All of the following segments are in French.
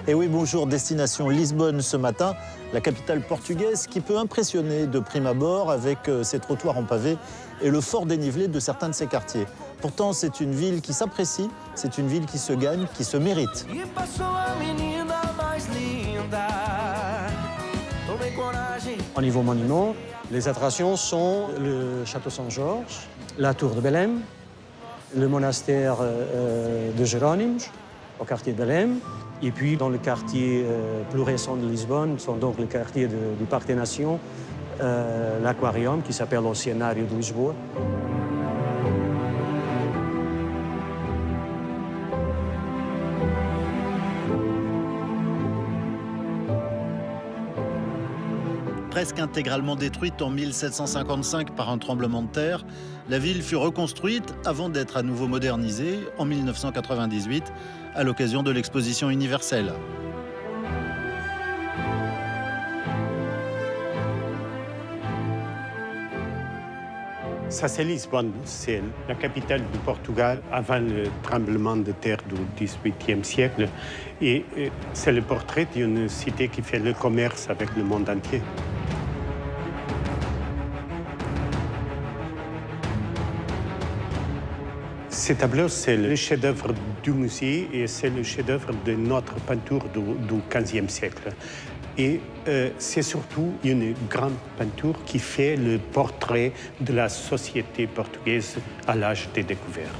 Et oui, bonjour, destination Lisbonne ce matin, la capitale portugaise qui peut impressionner de prime abord avec ses trottoirs en pavé et le fort dénivelé de certains de ses quartiers. Pourtant, c'est une ville qui s'apprécie, c'est une ville qui se gagne, qui se mérite. Au niveau monument, les attractions sont le château Saint-Georges, la tour de Belém, le monastère de Jerónimos, au quartier de Belém, et puis dans le quartier plus récent de Lisbonne, sont donc le quartier du Parc des Nations, l'aquarium qui s'appelle l'Oceanário de Lisboa. Presque intégralement détruite en 1755 par un tremblement de terre, la ville fut reconstruite avant d'être à nouveau modernisée en 1998 à l'occasion de l'exposition universelle. Ça, c'est Lisbonne, c'est la capitale du Portugal avant le tremblement de terre du XVIIIe siècle. Et c'est le portrait d'une cité qui fait le commerce avec le monde entier. Ces tableaux, c'est le chef-d'œuvre du musée et c'est le chef-d'œuvre de notre peinture du XVe siècle. Et c'est surtout une grande peinture qui fait le portrait de la société portugaise à l'âge des découvertes.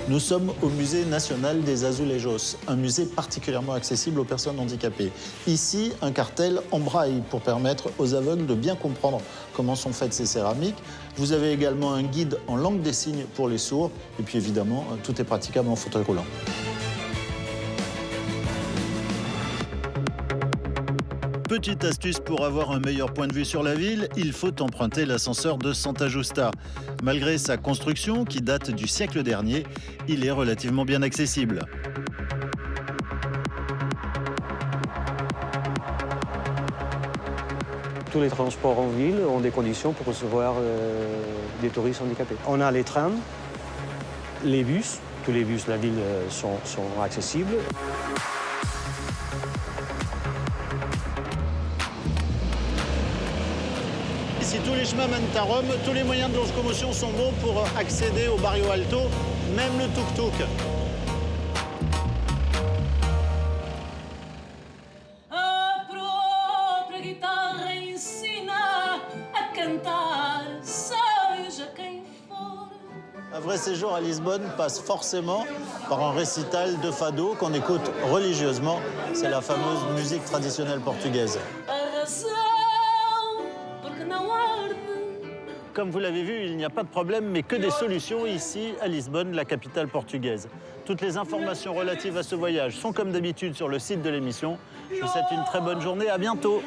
Nous sommes au musée national des Azulejos, un musée particulièrement accessible aux personnes handicapées. Ici, un cartel en braille pour permettre aux aveugles de bien comprendre comment sont faites ces céramiques. Vous avez également un guide en langue des signes pour les sourds. Et puis évidemment, tout est praticable en fauteuil roulant. Petite astuce pour avoir un meilleur point de vue sur la ville, il faut emprunter l'ascenseur de Santa Justa. Malgré sa construction, qui date du siècle dernier, il est relativement bien accessible. Tous les transports en ville ont des conditions pour recevoir des touristes handicapés. On a les trams, les bus, tous les bus de la ville sont accessibles. Si tous les chemins mènent à Rome, tous les moyens de locomotion sont bons pour accéder au Barrio Alto, même le tuk-tuk. Un vrai séjour à Lisbonne passe forcément par un récital de fado qu'on écoute religieusement. C'est la fameuse musique traditionnelle portugaise. Comme vous l'avez vu, il n'y a pas de problème, mais que des solutions ici à Lisbonne, la capitale portugaise. Toutes les informations relatives à ce voyage sont comme d'habitude sur le site de l'émission. Je vous souhaite une très bonne journée, à bientôt.